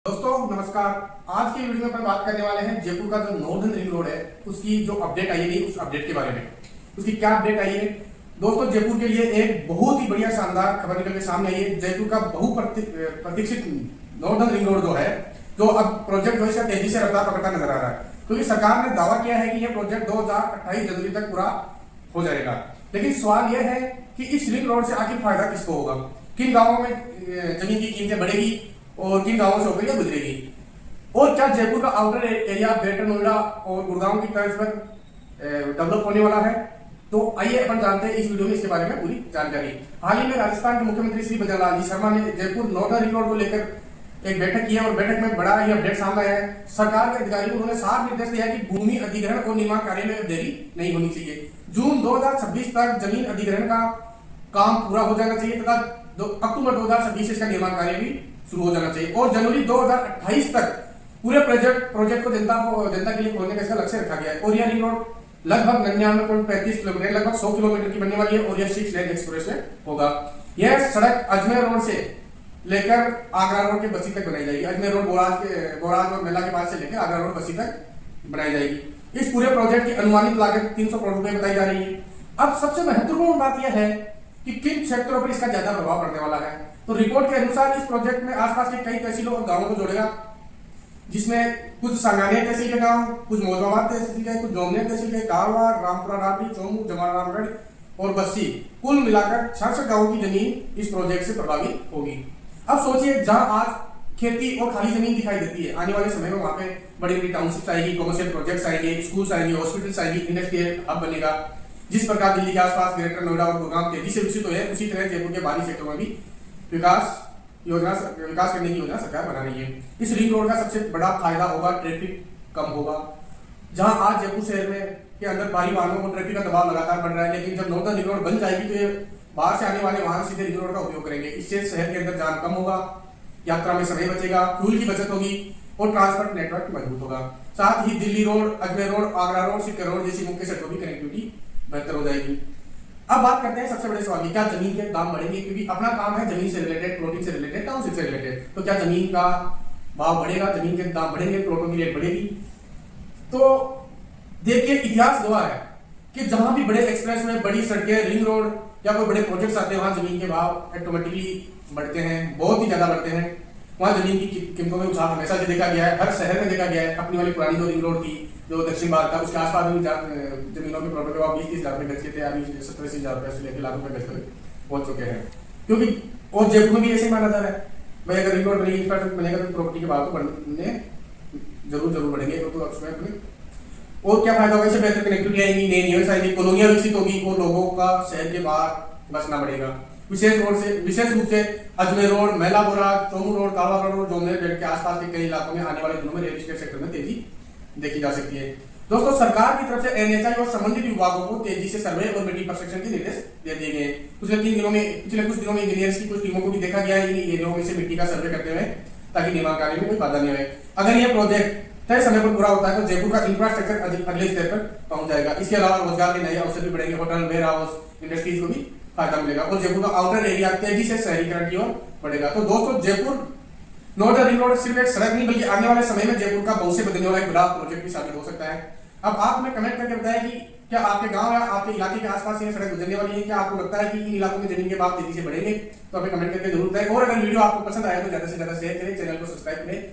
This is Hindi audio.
दोस्तों नमस्कार। आज की वीडियो में अपन बात करने वाले हैं जयपुर का जो नॉर्दर्न रिंग रोड है उसकी जो अपडेट आई है उस अपडेट के बारे में। उसकी क्या अपडेट आई है दोस्तों, जयपुर के लिए एक बहुत ही बढ़िया शानदार खबर निकल के सामने आई है। जयपुर का प्रतीक्षित नॉर्दर्न रिंग रोड जो है, जो अब प्रोजेक्ट जो है तेजी से रफ्तार पकड़ता नजर आ रहा है, क्योंकि सरकार ने दावा किया है कि यह प्रोजेक्ट 2028 जनवरी तक पूरा हो जाएगा। लेकिन सवाल यह है कि इस रिंग रोड से आखिर फायदा किसको होगा, किन गाँवों में जमीन की कीमतें बढ़ेगी और किन गांवों से होकर यह गुजरेगी, और क्या जयपुर का आउटर एरिया ग्रेटर नोएडा और गुड़गांव की तर्ज पर डेवलप होने वाला है। तो आइए अपन जानते हैं इस वीडियो में इसके बारे में पूरी जानकारी। हाल ही में राजस्थान के मुख्यमंत्री श्री भजनलाल जी शर्मा ने जयपुर नॉर्दर्न रिंग रोड को लेकर एक बैठक की है और बैठक में बड़ा ही अपडेट सामने आया है। सरकार के अधिकारियों को उन्होंने साफ निर्देश दिया कि भूमि अधिग्रहण और निर्माण कार्य में देरी नहीं होनी चाहिए। जून 2026 तक जमीन अधिग्रहण का काम पूरा हो जाना चाहिए तथा अक्टूबर 2026 इसका निर्माण कार्य भी शुरू हो जाना चाहिए और जनवरी 2028 तक पूरे प्रोजेक्ट को जनता के लिए खोलने का इसका लक्ष्य रखा गया है। और यह रिंग रोड लगभग 99.35 किलोमीटर लगभग 100 किलोमीटर की बनने वाली है और यह 6 लेन एक्सप्रेस वे होगा। यह सड़क अजमेर रोड से लेकर आगरा रोड के बस्ती तक बनाई जाएगी। अजमेर रोड बोराज और मेला के पास से लेकर आगरा रोड बस्ती तक बनाई जाएगी। इस पूरे प्रोजेक्ट की अनुमानित लागत 300 करोड़ रुपए बताई जा रही है। अब सबसे महत्वपूर्ण बात यह है कि किन क्षेत्रों पर इसका ज्यादा प्रभाव पड़ने वाला है। तो रिपोर्ट के अनुसार इस प्रोजेक्ट में आसपास के कई तहसीलों और गांवों को जोड़ेगा, जिसमें कुछ सांगानेर तहसील के गांव, कुछ मौजमाबाद तहसील के, कुछ डोमनेर तहसील के, कारवा, रामपुरा डाबी, चोमू, जमारामगढ़ और बस्ती, कुल मिलाकर 66 गांवों की जमीन इस प्रोजेक्ट से प्रभावित होगी। अब सोचिए, जहां आज खेती और खाली जमीन दिखाई देती है, आने वाले समय में वहां पे बड़ी बड़ी टाउनशिप्स आएगी, कमर्शियल प्रोजेक्ट्स आएंगे, स्कूल्स आएंगे, हॉस्पिटल्स आएंगी, इंडस्ट्रियल हब बनेगा। जिस प्रकार दिल्ली के आसपास ग्रेटर नोएडा और गुड़गांव तेजी से विकसित हुए, उसी तरह जयपुर के बाहरी क्षेत्रों में भी विकास करने की योजना सरकार बना रही है। इस रिंग रोड का सबसे बड़ा फायदा होगा ट्रैफिक कम होगा। जहां आज जयपुर शहर में के अंदर भारी वाहनों को ट्रैफिक का दबाव लगातार बढ़ रहा है, लेकिन जब नॉर्दर्न रिंग रोड बन जाएगी तो ये बाहर से आने वाले वाहन सीधे रिंग रोड का उपयोग करेंगे। इससे शहर के अंदर जाम कम होगा, यात्रा में समय बचेगा, फ्यूल की बचत होगी और ट्रांसपोर्ट नेटवर्क मजबूत होगा। साथ ही Delhi road, Ajmer road, Agra road, Sikar road जैसी मुख्य सड़कों की कनेक्टिविटी बेहतर हो जाएगी। अब बात करते हैं सबसे बड़े सवाल की, क्या जमीन के दाम बढ़ेंगे, क्योंकि अपना काम है जमीन से रिलेटेड, प्लॉटिंग से रिलेटेड, टाउनशिप से रिलेटेड। तो क्या जमीन का भाव बढ़ेगा, जमीन के दाम बढ़ेंगे, प्लॉटों की रेट बढ़ेगी। तो देखिए, इतिहास गवाह है कि जहां भी बड़े एक्सप्रेस में, बड़ी सड़कें, रिंग रोड या कोई बड़े प्रोजेक्ट्स आते हैं, वहां जमीन के भाव ऑटोमेटिकली बढ़ते हैं, बहुत ही ज्यादा बढ़ते हैं। वहां जमीन की कीमतों में उछाल हमेशा से देखा गया है, हर शहर में देखा गया है। अपनी वाली पुरानी जो रिंग रोड थी, जो दक्षिण भारत था, उसके आसपास भी जमीनों के प्लॉटों के भाव 20-30 हजार रुपए गज के थे, अभी 70-80 हजार रुपए से लेकर लाख रुपए गज तक पहुंच चुके हैं। क्योंकि और जयपुर में भी ऐसे ही माना जा रहा है, भाई अगर रिंग रोड बनेगी, इंफ्रास्ट्रक्चर बनेगा तो प्रॉपर्टी के भाव तो बढ़ने जरूर बढ़ेंगे। और क्या फायदा होगा, इससे बेहतर कनेक्टिविटी आएगी, नई न्यूज आएगी, कॉलोनियां विकसित होगी और लोगों का शहर के बाहर बसना बढ़ेगा। विशेष रूप से अजमेर रोड, मेला बोराज, चोमू रोड, कावा रोड, जोमनेर बेल्ट के आसपास के कई इलाकों में आने वाले दिनों में रियल एस्टेट सेक्टर में तेजी देखी जा सकती है। दोस्तों, सरकार की तरफ से एनएचआई और संबंधित विभागों को तेजी से सर्वे और मिट्टी परसेप्शन के निर्देश दे दिए गए। पिछले कुछ दिनों में इंजीनियर्स की कुछ टीमों को भी देखा गया है इन एरियाओं में से मिट्टी का सर्वे करते हुए, ताकि निर्माण कार्य में कोई बाधा नहीं आए। अगर यह प्रोजेक्ट तय समय पर पूरा होता है तो जयपुर का इंफ्रास्ट्रक्चर अगले स्तर पर पहुंच जाएगा। इसके अलावा रोजगार के नए अवसर भी बढ़ेंगे, होटल, वेयर हाउस, इंडस्ट्रीज को भी फायदा मिलेगा और जयपुर का आउटर एरिया तेजी से शहरीकरण की ओर बढ़ेगा। तो दोस्तों, जयपुर नॉर्दर्न रिंग रोड सिर्फ एक सड़क नहीं बल्कि आने वाले समय में जयपुर का बहुत से बदलने वाला एक बड़ा प्रोजेक्ट भी साबित हो सकता है। अब आप हमें कमेंट करके बताएं कि क्या आपके गांव या आपके इलाके के आसपास ये सड़क गुजरने वाली है, क्या आपको लगता है कि इन इलाकों में जमीन के भाव तेजी से बढ़ेंगे। तो हमें कमेंट करके जरूर बताएं और अगर वीडियो आपको पसंद आया तो ज्यादा से ज्यादा शेयर करें, चैनल को सब्सक्राइब करें।